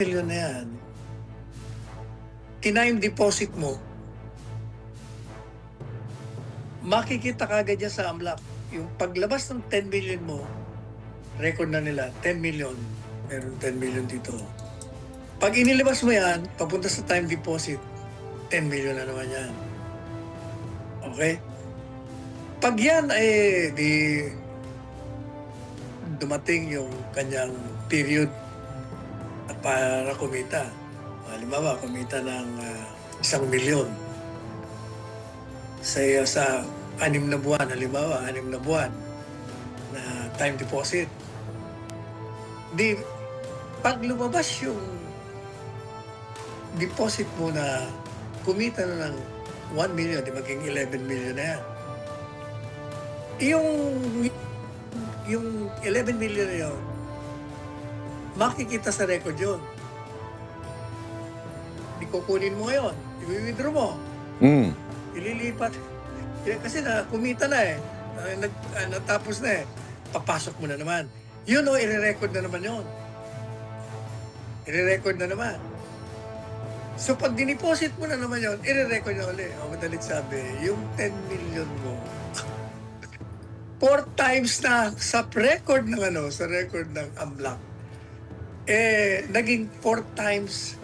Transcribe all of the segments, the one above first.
Million na yan, time deposit mo, makikita kagad yan sa AMLAC. Yung paglabas ng 10 million mo, record na nila, 10 million. Meron 10 million dito. Pag inilabas mo yan, papunta sa time deposit, 10 million na naman yan. Okay? Pag yan di dumating yung kanyang period at para kumita. Halimbawa, kumita ng 1 milyon. Sa 6 na buwan, halimbawa, 6 na buwan na time deposit. Di, pag lumabas yung deposit mo na kumita na ng 1 million, di maging 11 million na yan. Yung 11 million na yun, makikita sa record yun. Di kukunin mo ngayon, i-withdraw mo. Ililipat. Kasi kumita na natapos na papasok mo na naman. Yun i-record na naman yun. I-record na naman. So pag diniposit mo na naman yun, i-record na ulit. Madalit sabi, yung 10 million mo, 4 times na sa record ng sa record ng AMLAC, naging 4 times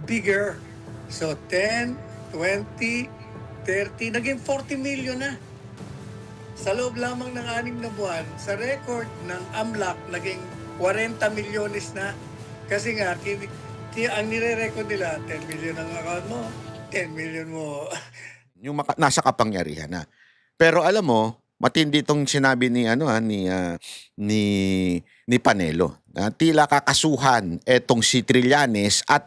bigger. So 10, 20, 30, naging 40 million na. Sa loob lamang ng 6 na buwan, sa record ng AMLAC, naging 40 milyones na. Kasi nga, ang nire-record nila, 10 million ang account mo, 10 million mo. Yung nasa kapangyarihan na. Pero alam mo, matindi itong sinabi ni ni Panelo. Tila kakasuhan etong si Trillanes at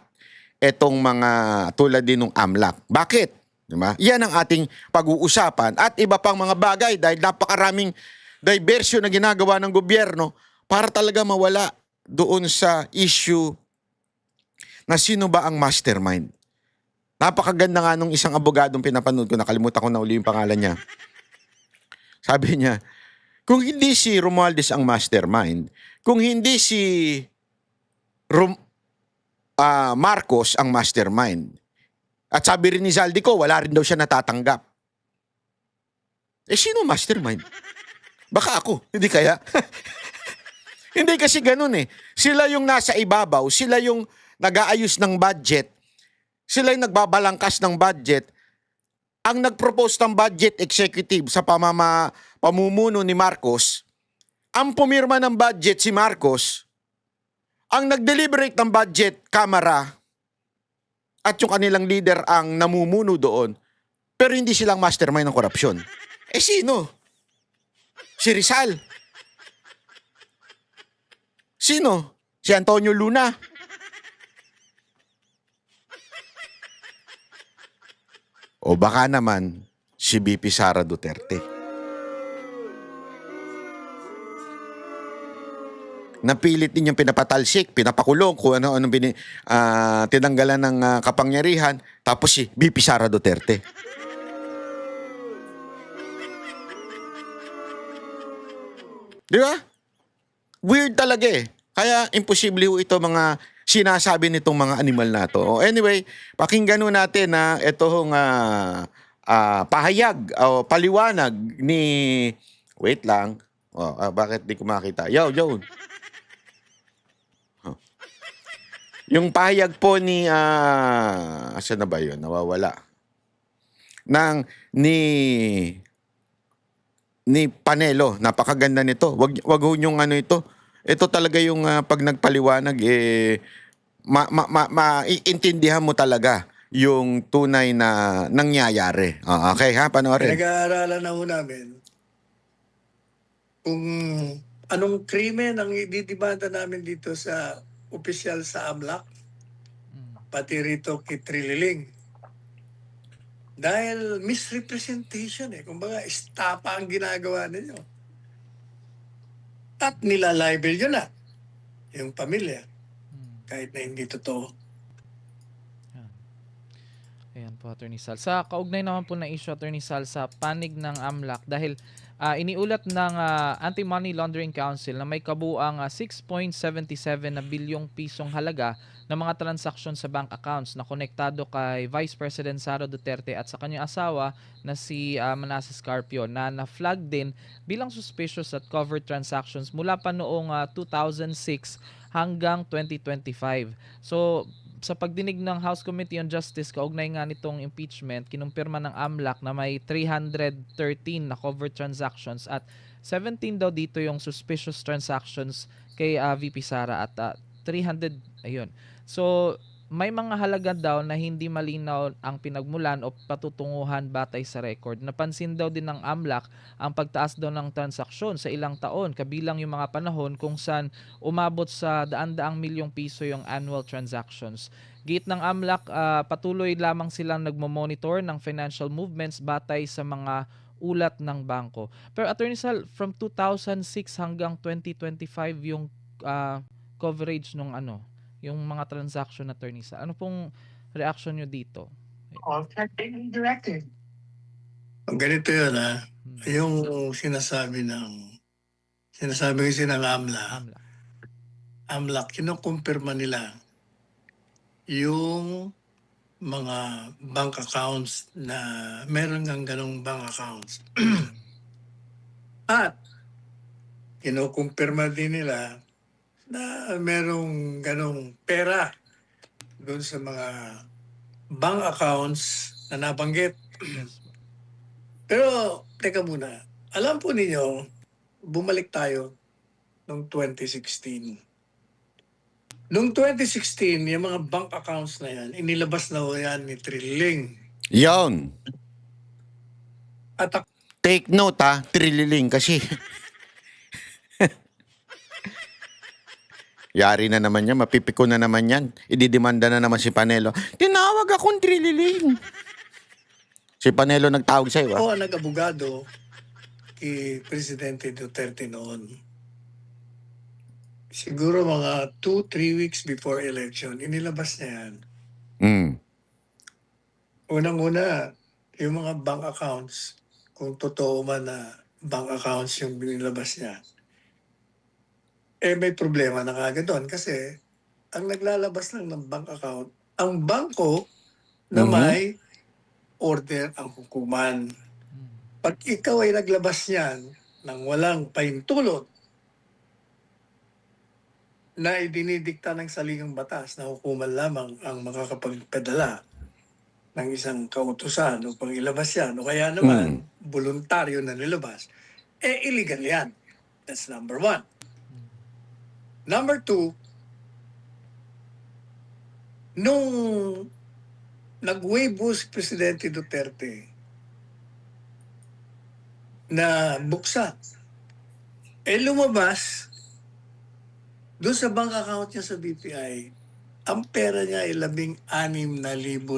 etong mga tulad din ng AMLAC. Bakit? Diba? Yan ang ating pag-uusapan at iba pang mga bagay dahil napakaraming diversyon na ginagawa ng gobyerno para talaga mawala doon sa issue na sino ba ang mastermind. Napakaganda nga nung isang abogadong pinapanood ko, nakalimutan ko na uli yung pangalan niya. Sabi niya, kung hindi si Romualdez ang mastermind, kung hindi si Marcos ang mastermind, at sabi rin ni Zaldico, wala rin daw siya natatanggap. Sino mastermind? Baka ako, hindi kaya? Hindi kasi ganun Sila yung nasa ibabaw, sila yung nag-aayos ng budget, sila yung nagbabalangkas ng budget. Ang nag-propose ng budget executive sa pamumuno ni Marcos, ang pumirma ng budget si Marcos, ang nag-deliberate ng budget, Kamara, at yung kanilang leader ang namumuno doon, pero hindi silang mastermind ng korupsyon. Sino? Si Rizal. Sino? Si Antonio Luna. O baka naman si VP Sara Duterte. Napilit din yung pinapatalsik, pinapakulong, kung ano-anong tinanggalan ng kapangyarihan, tapos si VP Sara Duterte. Di ba? Weird talaga Kaya imposible ito mga sinasabi nitong mga animal na to. Anyway, pakinggan natin na itong pahayag o paliwanag ni... Wait lang. Bakit di ko makita? Yo. Yung pahayag po ni... asa na ba yun? Nawawala. Ni Panelo. Napakaganda nito. Wag ho yung ito. Ito talaga yung pag nagpaliwanag, maiintindihan mo talaga yung tunay na nangyayari. Okay ha? Panoorin. Nag-aaralan na namin kung anong krimen ang ididibanda namin dito sa opisyal sa AMLAC, pati rito kay Trililing. Dahil misrepresentation kumbaga estapa ang ginagawa ninyo. At nilalibel yun yung pamilya. Kahit na hindi totoo. Ayan po, Attorney Sal. Sa kaugnay naman po na issue, Attorney Sal, sa panig ng AMLAC, dahil Iniulat ng Anti-Money Laundering Council na may kabuuang 6.77 na bilyong pisong halaga ng mga transaksyon sa bank accounts na konektado kay Vice President Sara Duterte at sa kanyang asawa na si Manasseh Carpio na na-flag din bilang suspicious at covered transactions mula pa noong 2006 hanggang 2025. So, sa pagdinig ng House Committee on Justice kaugnay nga nitong impeachment, kinumpirma ng AMLAC na may 313 na covered transactions at 17 daw dito yung suspicious transactions kay VP Sara at 300 ayun. So may mga halaga daw na hindi malinaw ang pinagmulan o patutunguhan batay sa record. Napansin daw din ng AMLAC ang pagtaas daw ng transaksyon sa ilang taon kabilang yung mga panahon kung saan umabot sa daan-daang milyong piso yung annual transactions. Giit ng AMLAC, patuloy lamang silang nagmo-monitor ng financial movements batay sa mga ulat ng bangko. Pero Attorney Sal, from 2006 hanggang 2025 yung coverage nung yung mga transaction, Attorney Sal. Ano pong reaction nyo dito? Directed. Ganito yun yung sinasabi kasi ng AMLAC, kinukumpirma nila yung mga bank accounts na meron ng ganong bank accounts. At kinukumpirma din nila na merong ganong pera doon sa mga bank accounts na nabanggit. Pero, teka muna. Alam po ninyo, bumalik tayo noong 2016. Noong 2016, yung mga bank accounts na yan, inilabas na ho yan ni Trilling. Yon. At Take note trililing kasi. Yari na naman yan, mapipiko na naman yan. Ididemanda na naman si Panelo. Tinawag akong trililing. Si Panelo nagtawag sa'yo ako ang nag-abogado kay Presidente Duterte noon. Siguro mga 2-3 weeks before election, inilabas niya yan. Unang-una, yung mga bank accounts, kung totoo man na bank accounts yung binilabas niya, may problema na kagad doon kasi ang naglalabas lang ng bank account, ang bangko na may order ang hukuman. Pag ikaw ay naglabas niyan ng walang pahintulot na idinidikta ng saligang batas na hukuman lamang ang makakapagpadala ng isang kautusan upang ilabas yan, o kaya naman voluntaryo na nilabas, illegal yan. That's number one. Number two, nung nag-wave si Presidente Duterte na buksan, lumabas doon sa bank account niya sa BPI, ang pera niya ay 16,000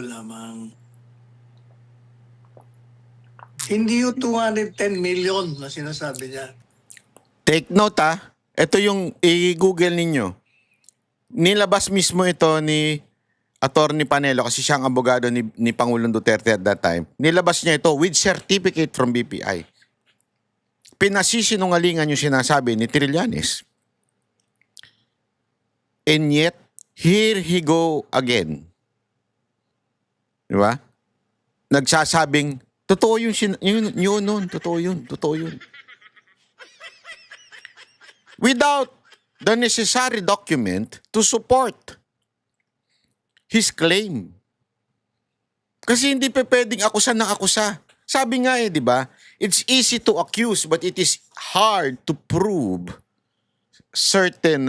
lamang. Hindi yung 210 million na sinasabi niya. Take note ito yung i-google ninyo. Nilabas mismo ito ni Attorney Panelo kasi siyang abogado ni Pangulong Duterte at that time. Nilabas niya ito with certificate from BPI. Pinasisinungalingan yung sinasabi ni Trillanes. And yet, here he go again. Di ba? Nagsasabing, totoo yun, totoo yun. Without the necessary document to support his claim. Kasi hindi pa pwedeng akusa ng akusa. Sabi nga di ba? It's easy to accuse but it is hard to prove certain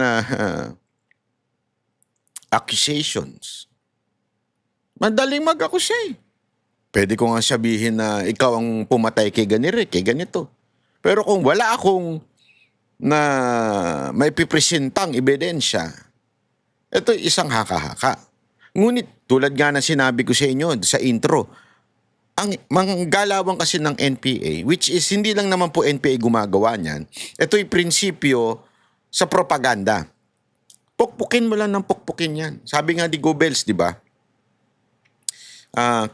accusations. Madaling mag-akusa Pwede ko nga sabihin na ikaw ang pumatay kay ganito. Pero kung wala akong na may pipresentang ebidensya, ito isang haka-haka. Ngunit tulad nga na sinabi ko sa inyo sa intro, ang mga galawang kasi ng NPA, which is hindi lang naman po NPA gumagawa niyan, ito'y prinsipyo sa propaganda. Pukpukin mo lang ng pukpukin yan. Sabi nga ni Goebbels, di ba?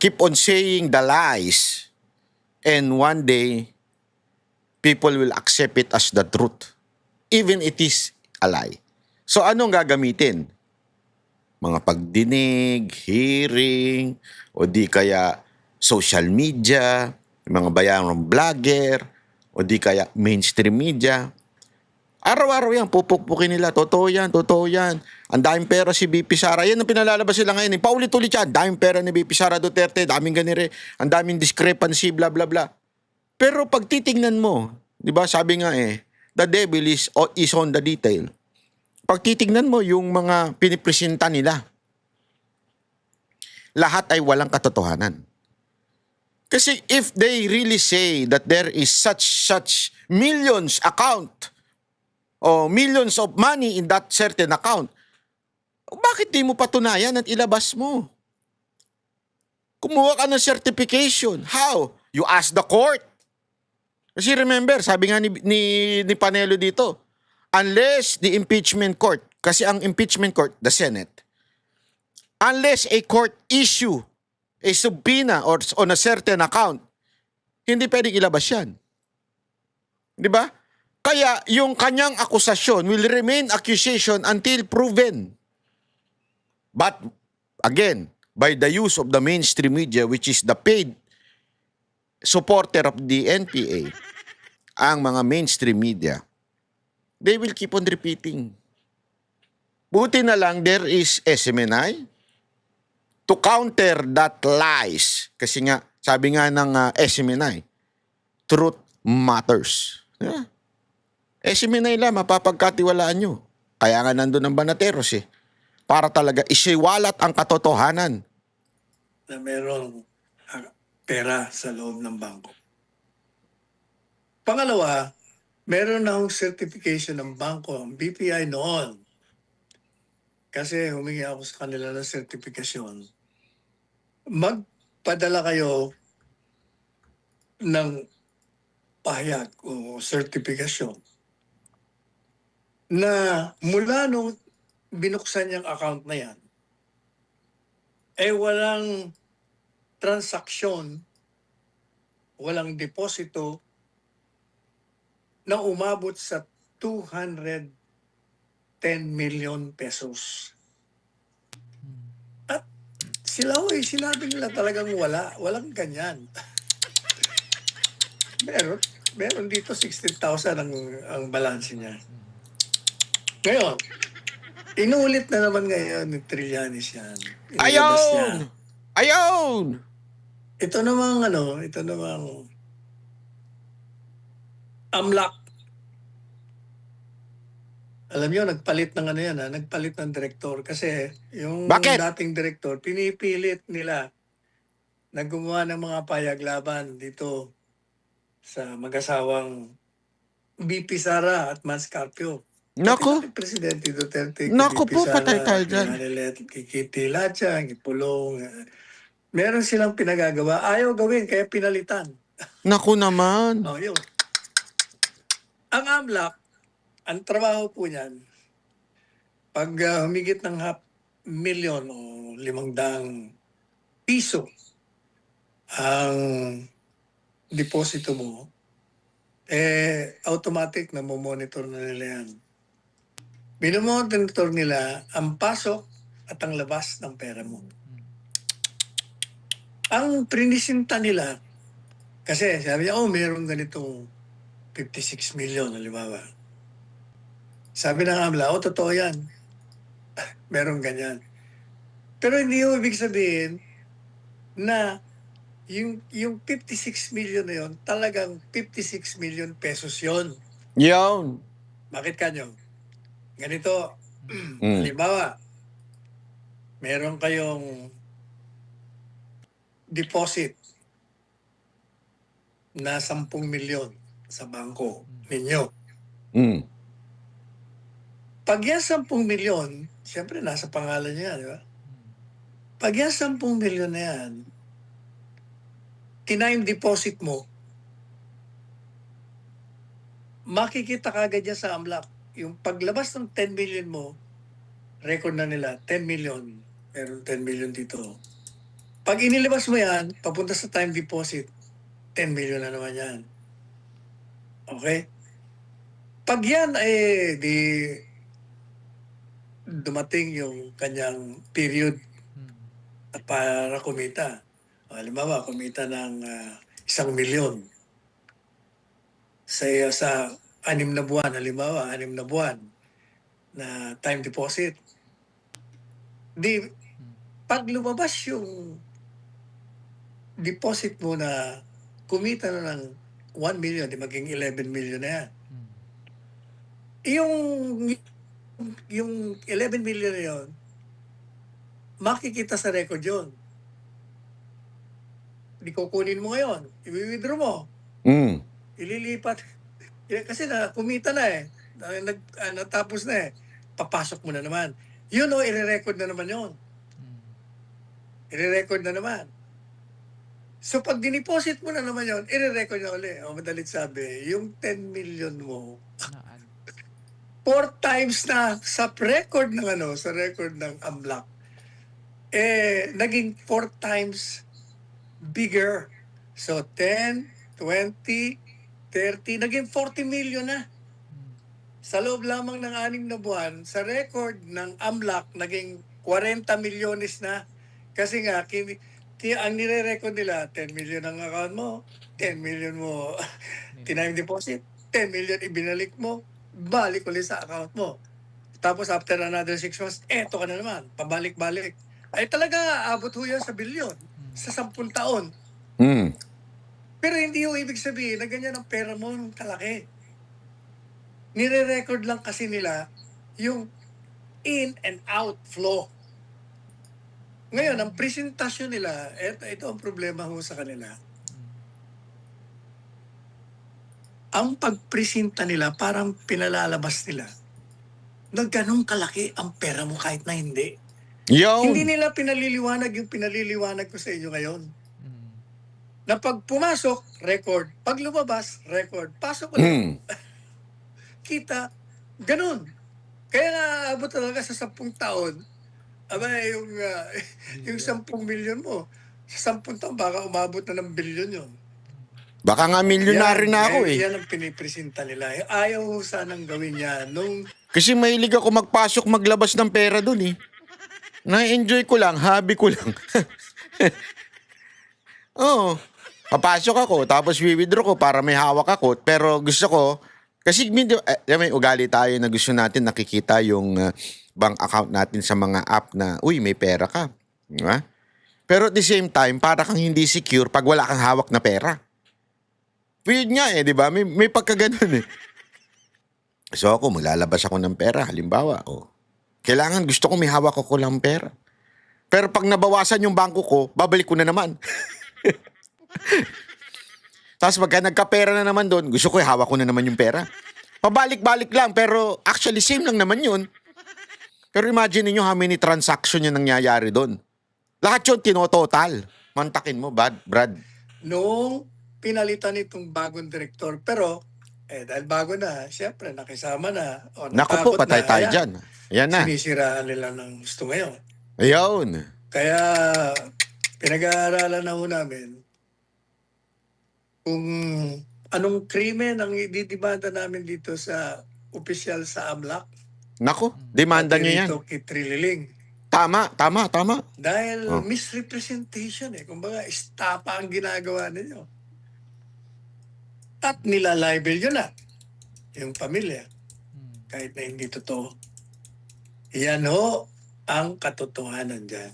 Keep on saying the lies and one day people will accept it as the truth. Even it is a lie. So anong gagamitin? Mga pagdinig, hearing, o di kaya social media, mga bayarang vlogger, o di kaya mainstream media. Araw-araw yan, pupukpukin nila. Totoo yan, totoo yan. Ang daming pera si BP Sara. Yan ang pinalalabas sila ngayon. Paulit-ulit yan. Daming pera ni BP Sara Duterte. Daming ganire. Ang daming discrepancy, bla bla bla. Pero pag titingnan mo, di ba sabi nga the devil is on the detail. Pag titingnan mo yung mga pinipresenta nila, lahat ay walang katotohanan. Kasi if they really say that there is such millions account o millions of money in that certain account, bakit di mo patunayan at ilabas mo? Kumuha ka ng certification. How? You ask the court. Kasi remember, sabi nga ni Panelo dito, unless the impeachment court, kasi ang impeachment court, the Senate, unless a court issue a subpoena or on a certain account, hindi pwedeng ilabas yan. Di ba? Kaya yung kanyang akusasyon will remain accusation until proven. But again, by the use of the mainstream media, which is the paid supporter of the NPA, ang mga mainstream media, they will keep on repeating. Buti na lang there is SMNI to counter that lies. Kasi nga, sabi nga ng SMNI, truth matters. Yeah. SMNI lang, mapapagkatiwalaan nyo. Kaya nga nandun ang Banateros para talaga isiwalat ang katotohanan. Na merong pera sa loob ng bangko. Pangalawa, meron na akong certification ng bangko, ang BPI noon. Kasi humingi ako sa kanila ng sertifikasyon. Magpadala kayo ng pahayag o sertifikasyon na mula nung binuksan niyang account na yan, walang transaksyon, walang deposito na umabot sa 210 million pesos. At sila sinabi nila talagang walang ganyan. meron dito 16,000 ang balanse niya. Ngayon, inulit na naman ngayon ni Trillanes yan. Inilabas niya. Ayaw! Ito namang AMLAC. Alam niyo, nagpalit ng nagpalit ng direktor kasi yung Bakit? dating direktor, pinipilit nila na gumawa ng mga payaglaban dito sa mag-asawang BP Sara at Mans Carpio. Naku. Presidente Duterte, Naku BP po, Sara, patay tayo dyan. kay Kitty Lacha, kay Pulong. Meron silang pinagagawa. Ayaw gawin, kaya pinalitan. Naku naman. Yun. Ang AMLAC, ang trabaho po niyan, pag humigit ng 500,000 o 500 piso ang deposito mo, automatic na monitor na nila yan. Minomonitor nila ang pasok at ang labas ng pera mo. Ang prinisinta nila, kasi sabi niya, mayroong ganitong 56 million, halimbawa. Sabi ng AMLA, totoo yan. Meron ganyan. Pero hindi yung ibig sabihin na yung 56 million na yun, talagang 56 million pesos yun. Yun. Bakit kanyo? Ganito, halimbawa, meron kayong deposit na 10 milyon sa bangko ninyo. Mm. Pag yan 10 milyon, siyempre nasa pangalan niya, di ba? Pag yan 10 milyon na yan, tinime deposit mo, makikita kagad yan sa AMLAC. Yung paglabas ng 10 million mo, record na nila, 10 million. Meron 10 million dito. Pag inilabas mo yan, papunta sa time deposit, 10 million na naman yan. Okay? Pag yan di dumating yung kanyang period para kumita. Halimbawa, kumita ng 1,000,000 sa 6 na buwan, halimbawa, 6 na buwan na time deposit. Di, pag lumabas yung deposit mo na kumita na ng 1 million, di maging 11 million na yan. Yung 11 million na yun, makikita sa record yun. Di kukunin mo ngayon, i-withdraw mo, Mm. ililipat. Kasi na kumita na natapos na papasok mo na naman. Yun i-record na naman yun. I-record na naman. So pag diniposit mo na naman yun, i-record na ulit. Madalit sabi, yung 10 million mo, 4 times na sa record ng sa record ng AMLAC, naging 4 times bigger. So 10, 20, 30, naging 40 million na. Sa loob lamang ng 6 na buwan, sa record ng AMLAC, naging 40 milyones na. Kasi nga, ang nire-record nila, 10 million ang account mo, 10 million mo time deposit, 10 million ibinalik mo, balik ulit sa account mo. Tapos after another 6 months, eto ka na naman, pabalik-balik. Ay talaga, abot ho yan sa bilyon, sa 10 taon. Mm. Pero hindi yung ibig sabihin na ganyan ang pera mo ng kalaki. Nire-record lang kasi nila yung in and out flow. Ngayon, ang presentasyon nila, ito ang problema ho sa kanila. Ang pagpresenta nila, parang pinalalabas nila na ganun kalaki ang pera mo kahit na hindi. Hindi Yun. nila pinaliliwanag yung pinaliliwanag ko sa inyo ngayon. Na pag pumasok, record. Pag lumabas, record. Pasok ulit. Mm. Kita, ganun. Kaya nga, abot talaga sa 10 taon, yung 10 million mo, sa 10 taon, baka umabot na ng bilyon yun. Baka nga milyonaryo na ako eh. Yan ang pinipresenta nila. Ayaw ho sanang gawin yan. Kasi mahilig ako magpasok, maglabas ng pera dun eh. Na-enjoy ko lang, hobby ko lang. Oo. Papasok ako, tapos withdraw ko para may hawak ako. Pero gusto ko, kasi may ugali tayo na gusto natin nakikita yung bank account natin sa mga app na, uy, may pera ka. Diba? Pero at the same time, para kang hindi secure pag wala kang hawak na pera. Weird nga di ba? May pagkaganon eh. So ako, maglalabas ako ng pera, halimbawa. Kailangan, gusto ko may hawak ako lang pera. Pero pag nabawasan yung bangko ko, babalik ko na naman. Tapos pagka nagkapera na naman doon, gusto ko hawak ko na naman yung pera. Pabalik-balik lang, pero actually same lang naman yun. Pero imagine niyo how many transaction yung nangyayari doon. Lahat yun tinototal. Mantakin mo, Brad. Nung pinalitan itong bagong direktor, pero dahil bago na, siyempre nakisama na. Naku po, patay tayo dyan. Ayan na. Sinisiraan nila ng gusto ngayon. Ayun. Kaya pinag-aaralan na ho namin kung anong krimen ang ididimanda namin dito sa opisyal sa AMLAC. Naku, demanda nyo yan. Dito kay Trililing. Tama. Dahil misrepresentation kumbaga, estapa ang ginagawa ninyo. At nilalibel yun na yung pamilya. Kahit na hindi totoo. Yan ho ang katotohanan dyan.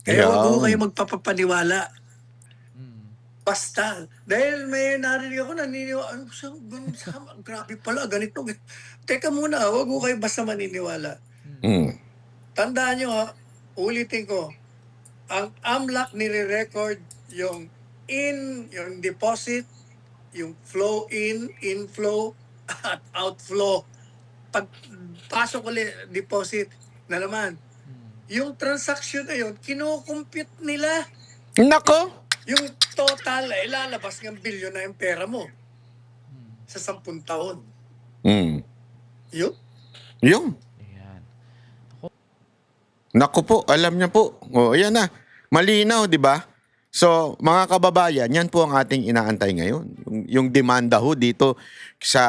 Kaya Yan. wag ho kayo magpapapaniwala. Basta. Dahil may narinig ako, naniniwala. Grabe pala, ganito. Teka muna, wag ho kayo basta maniniwala. Mm. Tandaan nyo ulitin ko, ang AMLAC nire-record yung yung deposit, yung flow inflow, at outflow. Pag pasok ulit, deposit na naman. Yung transaction na yun, kinocompute nila. Nako. Yung total, lalabas ng bilyon na yung pera mo. Sa 10 taon. Mm. Yun. Yung. Ayan. Naku po, alam niya po. Ayan na. Malinaw, di ba? So, mga kababayan, yan po ang ating inaantay ngayon. Yung demanda ho dito sa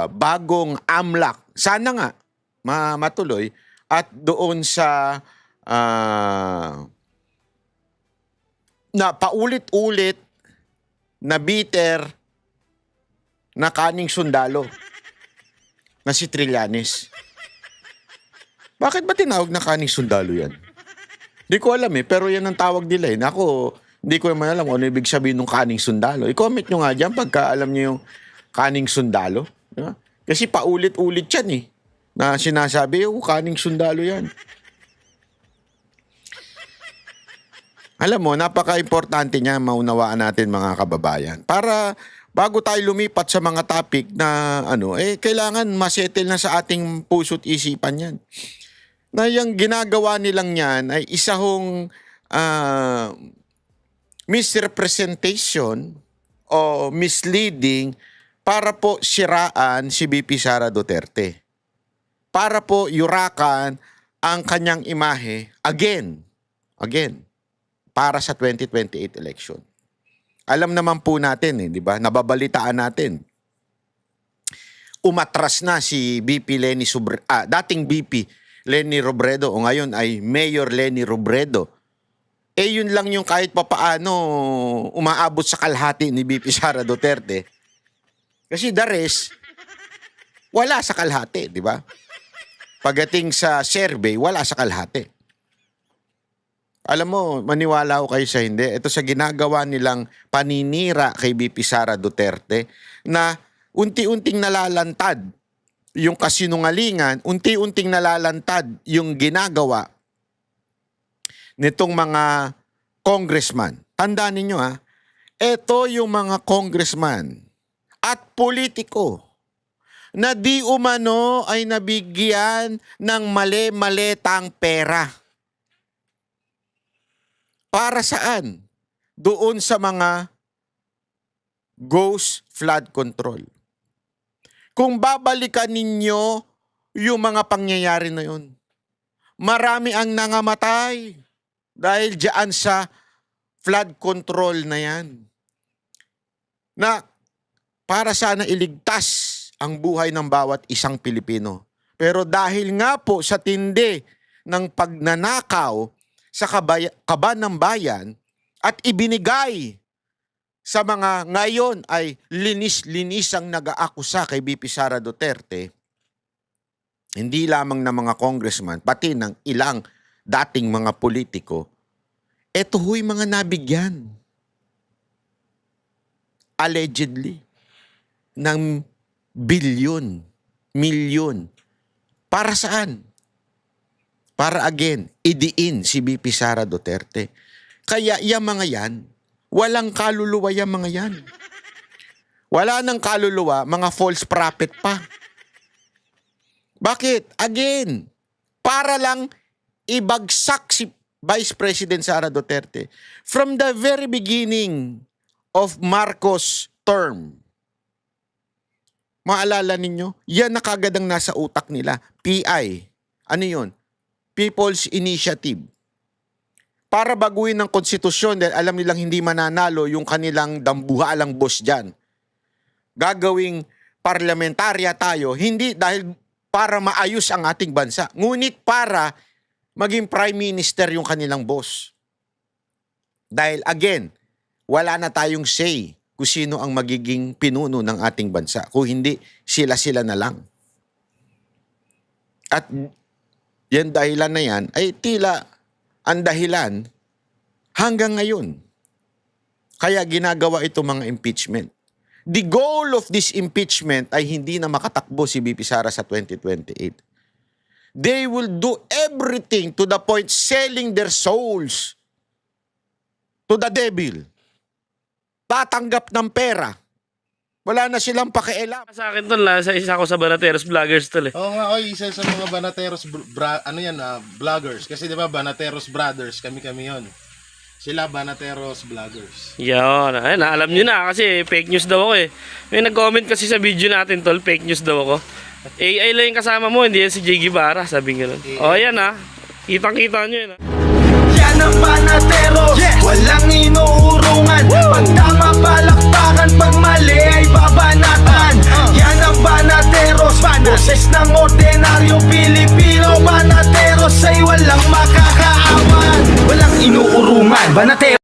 bagong AMLAC. Sana nga matuloy. At doon sa na paulit-ulit na bitter na kaning sundalo na si Trillanes. Bakit ba tinawag na kaning sundalo yan? Di ko alam pero yan ang tawag nila eh. Ako, hindi ko naman alam kung ano ibig sabihin ng kaning sundalo. I-comment nyo nga dyan pagka alam nyo yung kaning sundalo. Diba? Kasi paulit-ulit yan eh. Na sinasabi, kaning sundalo yan. Alam mo, napaka-importante niya maunawaan natin mga kababayan. Para bago tayo lumipat sa mga topic na kailangan masettle na sa ating puso't isipan yan. Na yung ginagawa nilang yan ay isa hong misrepresentation o misleading para po siraan si VP Sara Duterte. Para po yurakan ang kanyang imahe again, para sa 2028 election. Alam naman po natin, di ba? Nababalitaan natin. Umatras na si dating VP Leni Robredo o ngayon ay Mayor Leni Robredo. Yun lang yung kahit papaano umaabot sa kalahati ni VP Sara Duterte. Kasi the rest, wala sa kalahati, di ba? Pagdating sa survey, wala sa kalahati. Alam mo, maniwala ko kayo sa hindi. Ito sa ginagawa nilang paninira kay VP Sara Duterte na unti-unting nalalantad yung kasinungalingan, unti-unting nalalantad yung ginagawa nitong mga congressman. Tandaan ninyo ito yung mga congressman at politiko na di umano ay nabigyan ng mali-malitang pera. Para saan? Doon sa mga ghost flood control. Kung babalikan ninyo yung mga pangyayari na yun, marami ang nangamatay dahil diyan sa flood control na yan. Na para sana iligtas ang buhay ng bawat isang Pilipino. Pero dahil nga po sa tindi ng pagnanakaw sa kaban ng bayan at ibinigay sa mga ngayon ay linis-linisang nag-aakusa kay VP Sara Duterte, hindi lamang ng mga congressman, pati ng ilang dating mga politiko, eto huy mga nabigyan. Allegedly. Ng bilyon, milyon. Para saan? Para again, idiin si VP Sara Duterte. Kaya yung mga yan, walang kaluluwa yung mga yan. Wala nang kaluluwa, mga false prophet pa. Bakit? Again, para lang ibagsak si Vice President Sara Duterte. From the very beginning of Marcos' term, maalala ninyo, yan na kagad ang nasa utak nila. PI. Ano yun? People's Initiative. Para baguhin ng konstitusyon dahil alam nilang hindi mananalo yung kanilang dambuhalang boss dyan. Gagawing parlamentarya tayo, hindi dahil para maayos ang ating bansa, ngunit para maging prime minister yung kanilang boss. Dahil again, wala na tayong say kung sino ang magiging pinuno ng ating bansa. Kung hindi, sila-sila na lang. At yan dahilan na yan ay tila ang dahilan hanggang ngayon. Kaya ginagawa ito mga impeachment. The goal of this impeachment ay hindi na makatakbo si VP Sara sa 2028. They will do everything to the point selling their souls to the devil. Tatanggap ng pera. Wala na silang pakialam. Sa akin tol, isa ako sa Banateros Vloggers tol eh. Oo nga, isa sa mga Banateros vloggers. Kasi 'di ba Banateros Brothers, kami yon. Sila Banateros Vloggers. Yan, ayun, alam niyo na kasi fake news daw ako eh. May nag-comment kasi sa video natin tol, fake news daw ako. AI lang yung kasama mo, hindi yan si Jay Guevara, sabi nga nun. Oh, yan ah. Kitang-kita niyo yan ah. Yan ang Banatero, walang inuurungan. Pag tama palakpakan, pag mali ay babanatan. Yan ang Banateros, boses ng ordinaryo Pilipino. Banateros ay walang makakaawan, walang inuurungan. Banateros